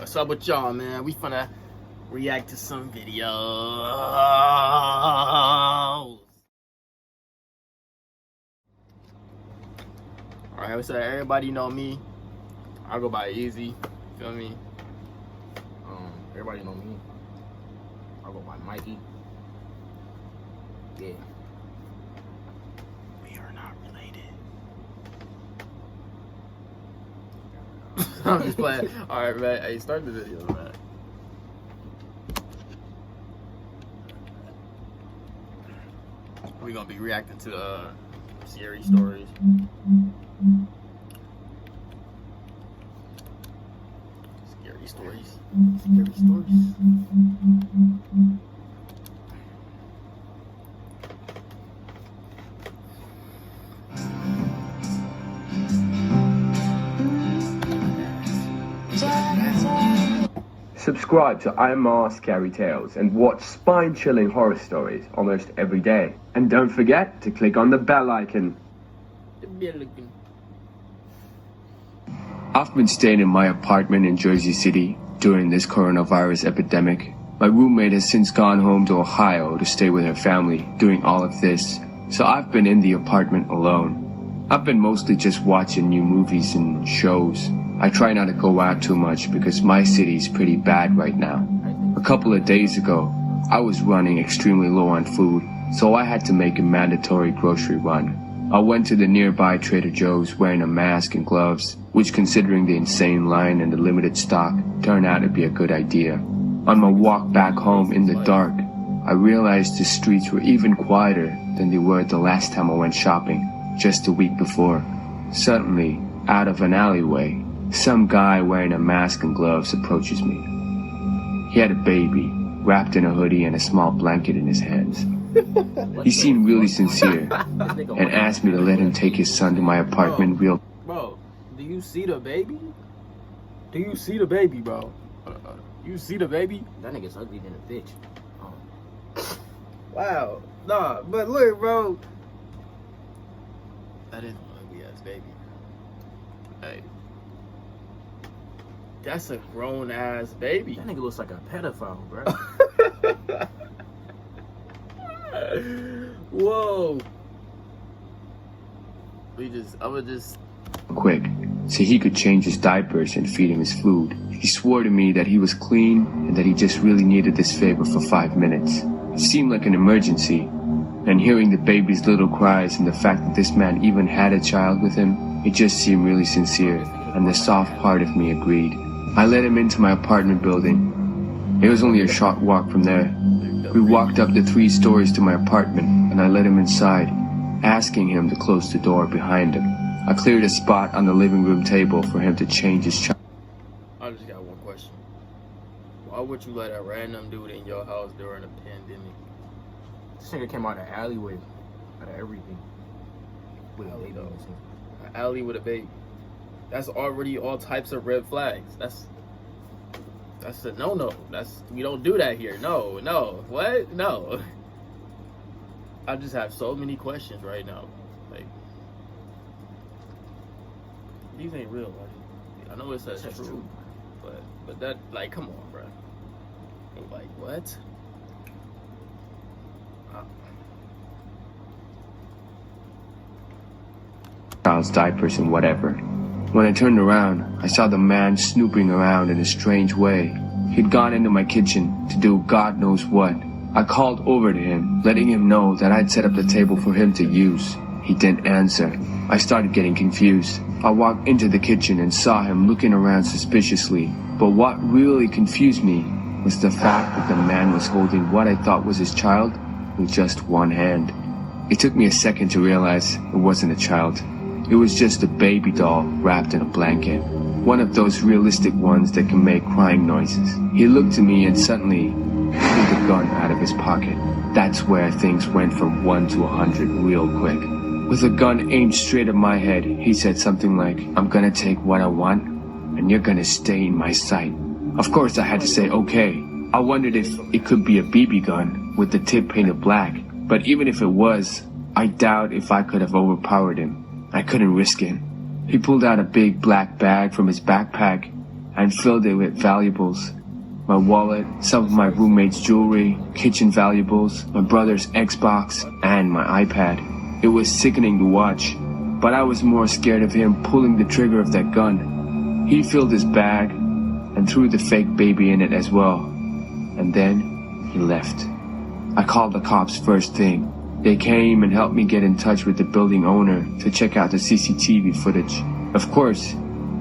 What's up with y'all, man? We finna react to some videos. Alright, so everybody know me. I go by Eazy. Feel me? Everybody know me. I go by Mikey. Yeah. We are not related. I'm just playing. Alright, man. Hey, start the video, man. We're gonna be reacting to scary stories. Scary stories. Scary stories. Subscribe to IMR Scary Tales and watch spine-chilling horror stories almost every day. And don't forget to click on the bell icon. I've been staying in my apartment in Jersey City during this coronavirus epidemic. My roommate has since gone home to Ohio to stay with her family during all of this, so I've been in the apartment alone. I've been mostly just watching new movies and shows. I try not to go out too much because my city's pretty bad right now. A couple of days ago, I was running extremely low on food, so I had to make a mandatory grocery run. I went to the nearby Trader Joe's wearing a mask and gloves, which considering the insane line and the limited stock, turned out to be a good idea. On my walk back home in the dark, I realized the streets were even quieter than they were the last time I went shopping, just a week before. Suddenly, out of an alleyway, some guy wearing a mask and gloves approaches me. He had a baby, wrapped in a hoodie and a small blanket in his hands. He seemed really sincere and asked me to let him take his son to my apartment real. Bro, do you see the baby? Do you see the baby, bro? You see the baby? That nigga's ugly than a bitch. Wow. Nah, but look, bro. That is an ugly ass baby. Hey. That's a grown ass baby. That nigga looks like a pedophile, bro. Whoa. I would just quick, so he could change his diapers and feed him his food. He swore to me that he was clean and that he just really needed this favor for 5 minutes. It seemed like an emergency, and hearing the baby's little cries and the fact that this man even had a child with him, it just seemed really sincere, and the soft part of me agreed. I let him into my apartment building. It was only a short walk from there. We walked up the 3 stories to my apartment, and I let him inside, asking him to close the door behind him. I cleared a spot on the living room table for him to change his child. I just got one question. Why would you let a random dude in your house during a pandemic? This nigga came out of the alleyway, out of everything. With a baby. An alley with a baby. That's already all types of red flags. That's a no-no. We don't do that here. No. What? No. I just have so many questions right now. Like, these ain't real, right? I know it says true, but that, like, come on, bro. Like, what? Child's diapers and whatever. When I turned around, I saw the man snooping around in a strange way. He'd gone into my kitchen to do God knows what. I called over to him, letting him know that I'd set up the table for him to use. He didn't answer. I started getting confused. I walked into the kitchen and saw him looking around suspiciously. But what really confused me was the fact that the man was holding what I thought was his child with just one hand. It took me a second to realize it wasn't a child. It was just a baby doll wrapped in a blanket. One of those realistic ones that can make crying noises. He looked at me and suddenly pulled a gun out of his pocket. That's where things went from 1 to 100 real quick. With a gun aimed straight at my head, he said something like, "I'm gonna take what I want, and you're gonna stay in my sight." Of course I had to say okay. I wondered if it could be a BB gun with the tip painted black, but even if it was, I doubt if I could have overpowered him. I couldn't risk it. He pulled out a big black bag from his backpack and filled it with valuables. My wallet, some of my roommate's jewelry, kitchen valuables, my brother's Xbox, and my iPad. It was sickening to watch, but I was more scared of him pulling the trigger of that gun. He filled his bag and threw the fake baby in it as well. And then he left. I called the cops first thing. They came and helped me get in touch with the building owner to check out the CCTV footage. Of course,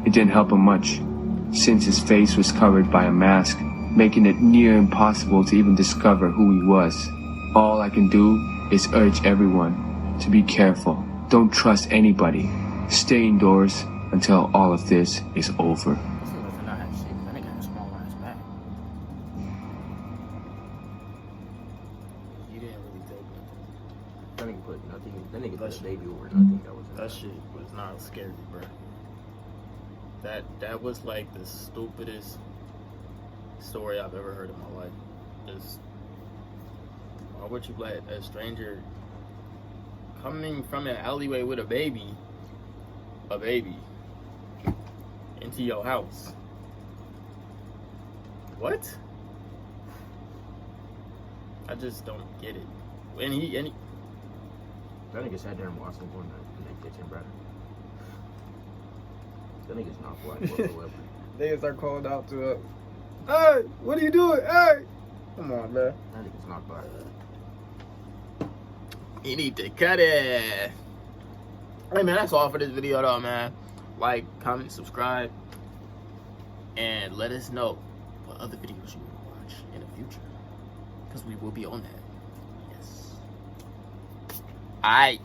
it didn't help him much, since his face was covered by a mask, making it near impossible to even discover who he was. All I can do is urge everyone to be careful. Don't trust anybody. Stay indoors until all of this is over. This nigga does not have shit. That nigga has a small ass back. You didn't really take it. That nigga put nothing. That nigga That put shit- a baby over nothing. That was That shit was not scary, bro. That was like the stupidest story I've ever heard in my life. Just, why would you let a stranger coming from an alleyway with a baby, into your house? What? I just don't get it. And he That nigga sat there and watched him in that kitchen, bro. That nigga's not black whatsoever. they start calling out to us. Hey, what are you doing? Hey, come on, man. That nigga's not black. You need to cut it. Hey, man, that's all for this video, though, man. Like, comment, subscribe, and let us know what other videos you want to watch in the future, because we will be on that. Yes. All right.